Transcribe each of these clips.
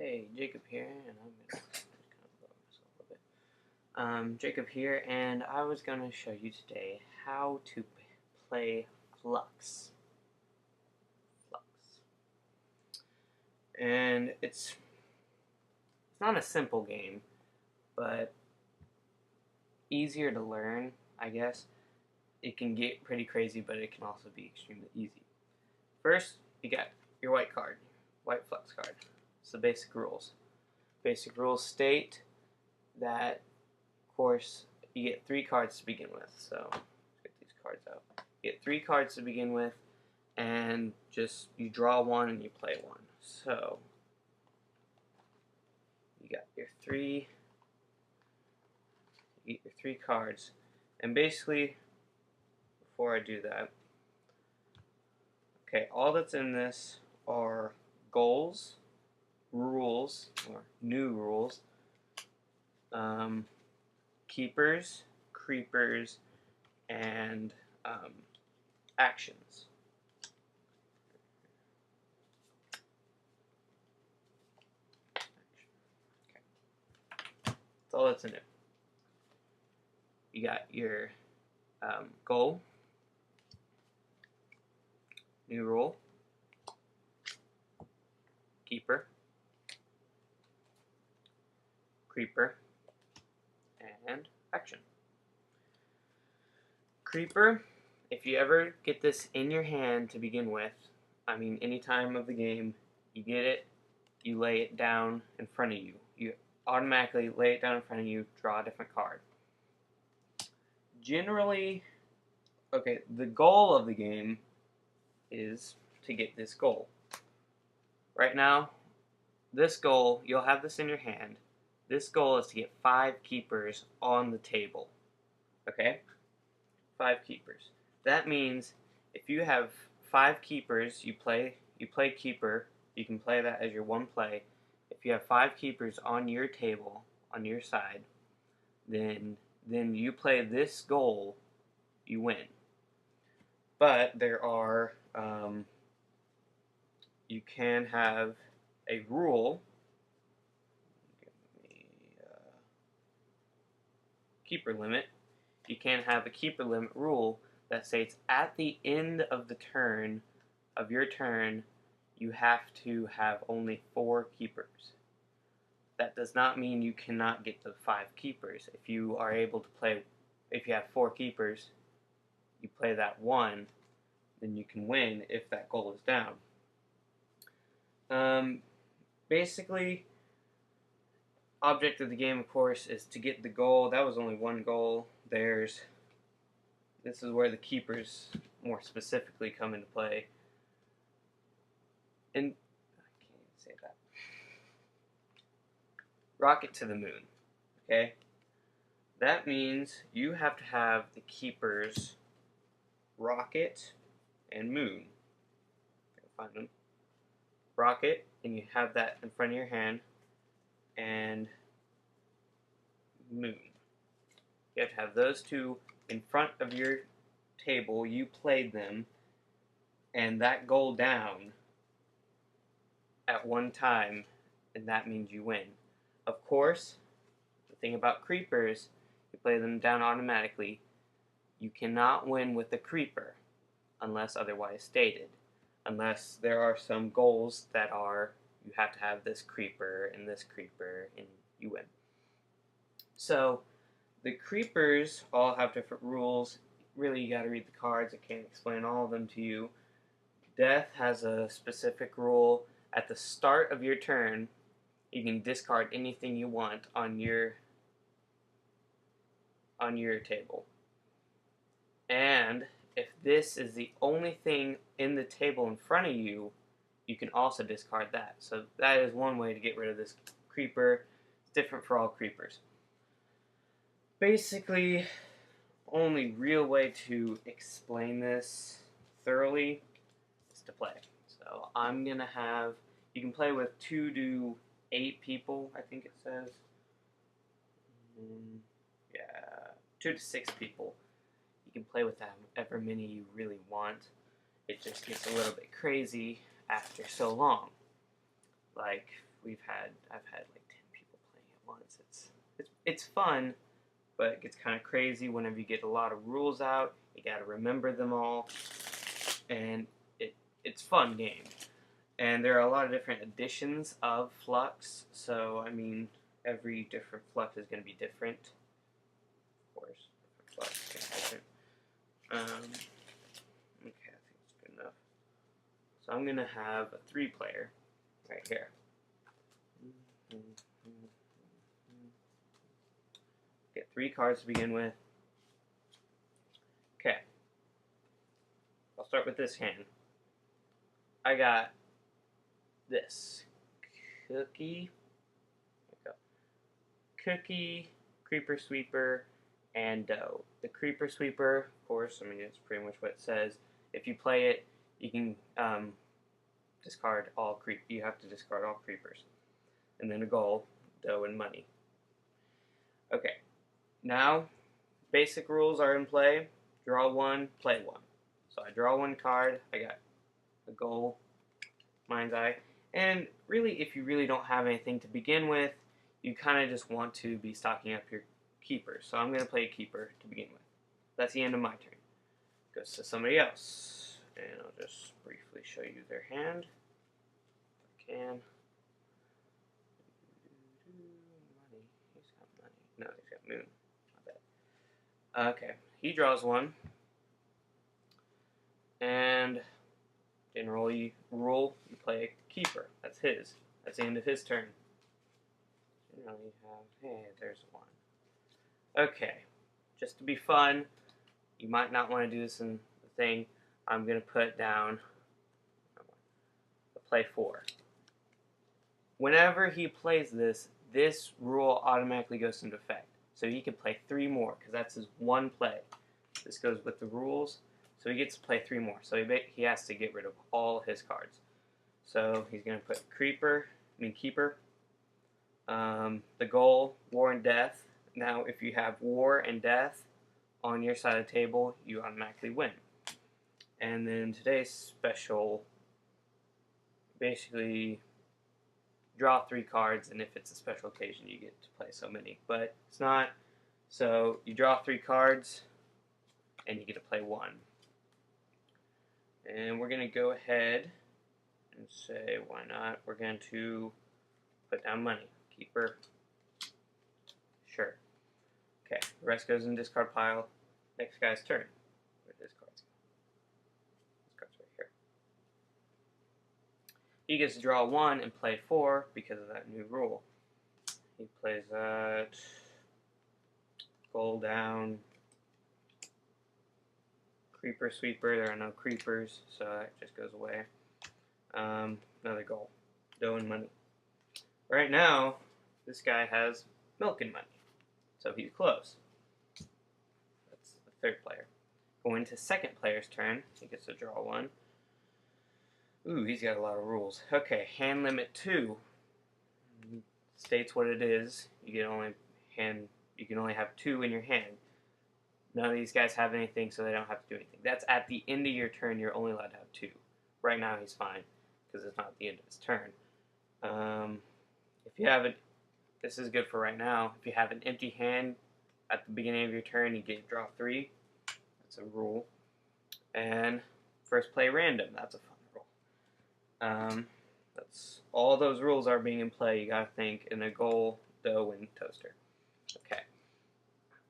Hey, Jacob here, and I'm gonna kind of blow myself a bit. Jacob here, and I was gonna show you today how to play Fluxx. Fluxx, and it's not a simple game, but easier to learn, I guess. It can get pretty crazy, but it can also be extremely easy. First, you got your white card, white Fluxx card. It's the basic rules. Basic rules state that, of course, you get 3 cards to begin with. So let's get these cards out. You get 3 cards to begin with, and just you draw one and you play one. So you got your 3 cards, and basically, before I do that, okay, all that's in this are goals, rules, or new rules, keepers, creepers, and actions. Okay. That's all that's in it. You got your goal, new rule, keeper, creeper, and action. Creeper, if you ever get this in your hand to begin with, I mean any time of the game, you get it, you lay it down in front of you. You automatically lay it down in front of you, draw a different card. Generally, okay, the goal of the game is to get this goal. Right now, this goal, you'll have this in your hand. This goal is to get 5 keepers on the table. Okay? 5 keepers. That means if you have 5 keepers, you play keeper. You can play that as your one play. If you have 5 keepers on your table, on your side, then you play this goal, you win. But there are, you can have a rule. Give me keeper limit. You can have a keeper limit rule that states at the end of the turn, of your turn, you have to have only 4 keepers. That does not mean you cannot get the 5 keepers. If you are able to play, if you have 4 keepers, you play that one, then you can win if that goal is down. Basically, object of the game, of course, is to get the goal. That was only one goal. This is where the keepers more specifically come into play. And I can't even say that. Rocket to the moon. Okay? That means you have to have the keepers rocket and moon. Find them. Rocket, and you have that in front of your hand, and moon. You have to have those two in front of your table. You played them, and that goal down at one time, and that means you win. Of course, the thing about creepers, you play them down automatically. You cannot win with the creeper unless otherwise stated. Unless there are some goals that are, you have to have this creeper, and you win. So, the creepers all have different rules. Really, you gotta read the cards. I can't explain all of them to you. Death has a specific rule. At the start of your turn, you can discard anything you want on your table. And if this is the only thing in the table in front of you, you can also discard that. So that is one way to get rid of this creeper. It's different for all creepers. Basically, only real way to explain this thoroughly is to play. So I'm going to have, you can play with 2 to 8 people, I think it says. Yeah, 2 to 6 people. You can play with however many you really want. It just gets a little bit crazy after so long. Like, I've had like 10 people playing at once. It's fun, but it gets kind of crazy whenever you get a lot of rules out. You got to remember them all, and it's fun game. And there are a lot of different editions of Fluxx, so I mean, every different Fluxx is going to be different. Of course, Fluxx is going to be different. Okay, I think it's good enough. So I'm going to have a 3-player right here. Get 3 cards to begin with. Okay. I'll start with this hand. I got this cookie, creeper sweeper, and dough. The creeper sweeper, of course, I mean it's pretty much what it says. If you play it, you can discard all You have to discard all creepers, and then a gold, dough, and money. Okay, now basic rules are in play. Draw 1, play 1. So I draw 1 card. I got a goal, mind's eye. And really, if you really don't have anything to begin with, you kind of just want to be stocking up your keeper. So I'm going to play a keeper to begin with. That's the end of my turn. Goes to somebody else. And I'll just briefly show you their hand. If I can. Money. He's got money. No, he's got moon. My bad. Okay. He draws 1. And generally rule, you play a keeper. That's his. That's the end of his turn. Generally hey, there's 1. Okay, just to be fun, you might not want to do this in the thing. I'm going to put down a play 4. Whenever he plays this, this rule automatically goes into effect. So he can play 3 more, because that's his 1 play. This goes with the rules. So he gets to play 3 more. So he has to get rid of all his cards. So he's going to put keeper, the goal, war and death. Now if you have war and death on your side of the table, you automatically win. And then today's special, basically draw 3 cards, and if it's a special occasion you get to play so many. But it's not. So you draw 3 cards, and you get to play 1. And we're going to go ahead and say, why not? We're going to put down money. Keeper. Sure. Okay, the rest goes in the discard pile. Next guy's turn. Where did his cards go? His card's right here. He gets to draw 1 and play 4 because of that new rule. He plays that. Goal down. Creeper sweeper, there are no creepers, so that just goes away. Another goal. Dough and money. Right now, this guy has milk and money, so he's close. That's the 3rd player. Going to 2nd player's turn, he gets to draw 1. Ooh, he's got a lot of rules. Okay, hand limit 2 states what it is. You can only have 2 in your hand. None of these guys have anything, so they don't have to do anything. That's at the end of your turn, you're only allowed to have 2. Right now he's fine, because it's not the end of his turn. If you have it, this is good for right now. If you have an empty hand at the beginning of your turn, you get to draw 3. That's a rule. And first play random, that's a fun rule. That's all those rules are being in play. You gotta think in a goal, dough, and toaster. Okay.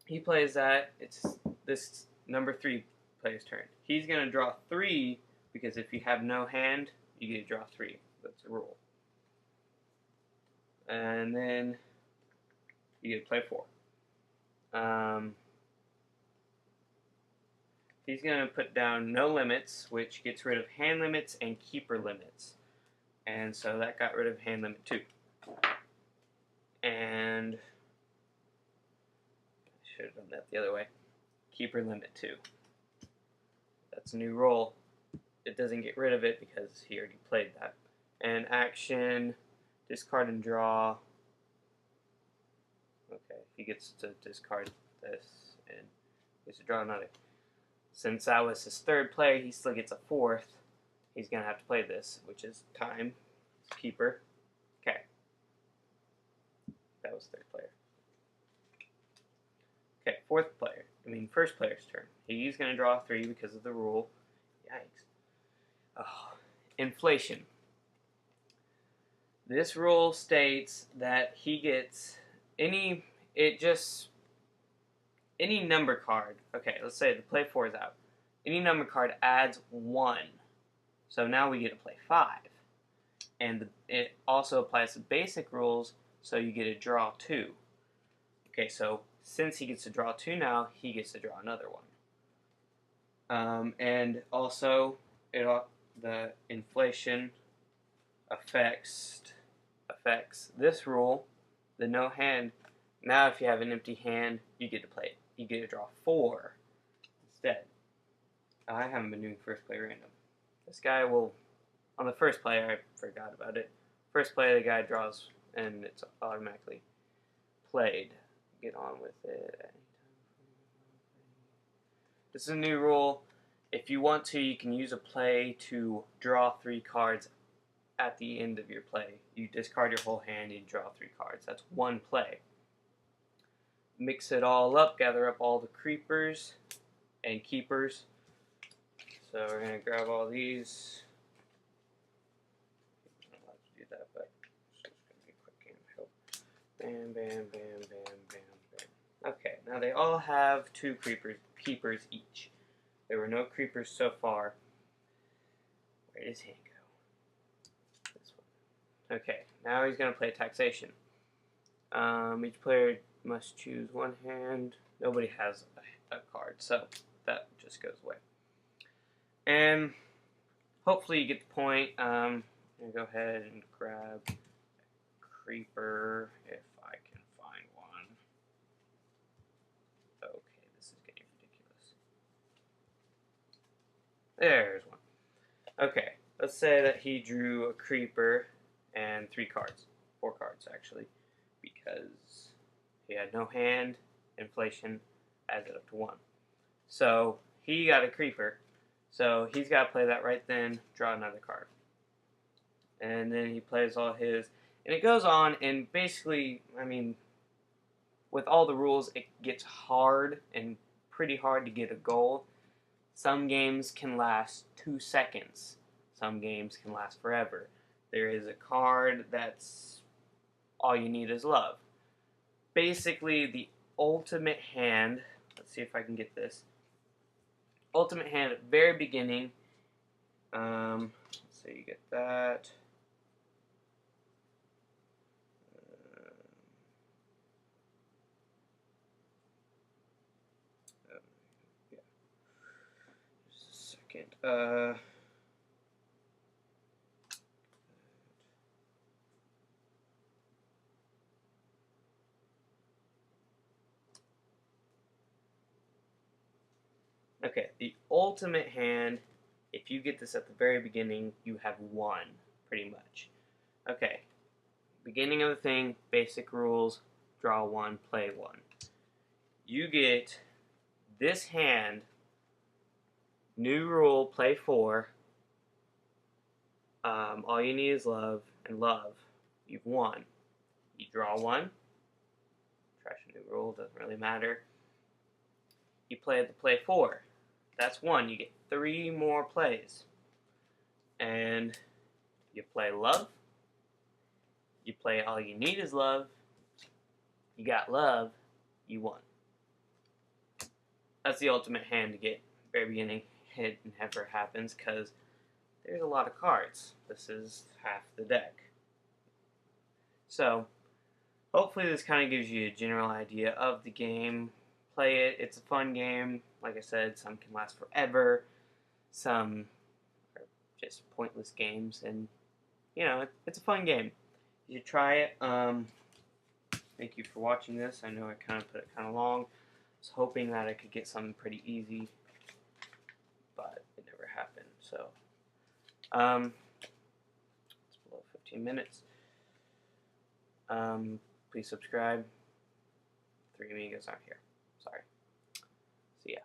He plays that. It's this number 3 player's turn. He's going to draw 3 because if you have no hand, you get to draw 3. That's a rule. And then you get to play 4. He's going to put down no limits, which gets rid of hand limits and keeper limits. And so that got rid of hand limit 2. And should have done that the other way. Keeper limit 2. That's a new role. It doesn't get rid of it because he already played that. And action, discard and draw. Okay, he gets to discard this and gets to draw another. Since that was his 3rd play, he still gets a 4th. He's going to have to play this, which is time. Keeper. Okay, That was third player. Okay, first player's turn. He's going to draw 3 because of the rule. Yikes. Oh, inflation. This rule states that he gets any number card. Okay, let's say the play 4 is out. Any number card adds 1. So now we get to play 5. And it also applies to basic rules, so you get to draw 2. Okay, so since he gets to draw 2 now, he gets to draw another one. And also, the inflation affects this rule, the no hand. Now if you have an empty hand, you get to play it. You get to draw 4 instead. I haven't been doing first play random. This guy will, on the first play, I forgot about it. First play, the guy draws, and it's automatically played. Get on with it. This is a new rule. If you want to, you can use a play to draw 3 cards at the end of your play. You discard your whole hand and you draw 3 cards. That's one play. Mix it all up, gather up all the creepers and keepers. So we're going to grab all these. I'm not allowed to do that, but it's just going to be a quick game. Help. Bam, bam, bam, bam, bam, bam. Okay, now they all have 2 keepers each. There were no creepers so far. Where does hand go? This one. Okay, now he's going to play taxation. Each player must choose one hand. Nobody has a card, so that just goes away. And hopefully you get the point. I'm going to go ahead and grab a creeper if I can find one. Okay, this is getting ridiculous. There's one. Okay, let's say that he drew a creeper and 3 cards. 4 cards, actually, because he had no hand. Inflation adds it up to 1. So he got a creeper. So he's got to play that right then, draw another card. And then he plays all his. And it goes on, and basically, I mean, with all the rules, it gets hard and pretty hard to get a goal. Some games can last 2 seconds. Some games can last forever. There is a card that's all you need is love. Basically, the ultimate hand, let's see if I can get this. Ultimate hand at the very beginning. So you get that. Yeah. Just a second. Okay, the ultimate hand, if you get this at the very beginning, you have 1, pretty much. Okay, beginning of the thing, basic rules, draw 1, play 1. You get this hand, new rule, play 4. All you need is love, and love, you've won. You draw 1, trash a new rule, doesn't really matter. You play the play 4. That's 1. You get 3 more plays. And you play love. You play all you need is love. You got love. You won. That's the ultimate hand to get. Very beginning, it never happens because there's a lot of cards. This is half the deck. So, hopefully this kind of gives you a general idea of the game. Play it. It's a fun game. Like I said, some can last forever. Some are just pointless games. And, you know, it's a fun game. You should try it. Thank you for watching this. I know I kind of put it kind of long. I was hoping that I could get something pretty easy. But it never happened. So, it's below 15 minutes. Please subscribe. 3 Amigos aren't here. Sorry.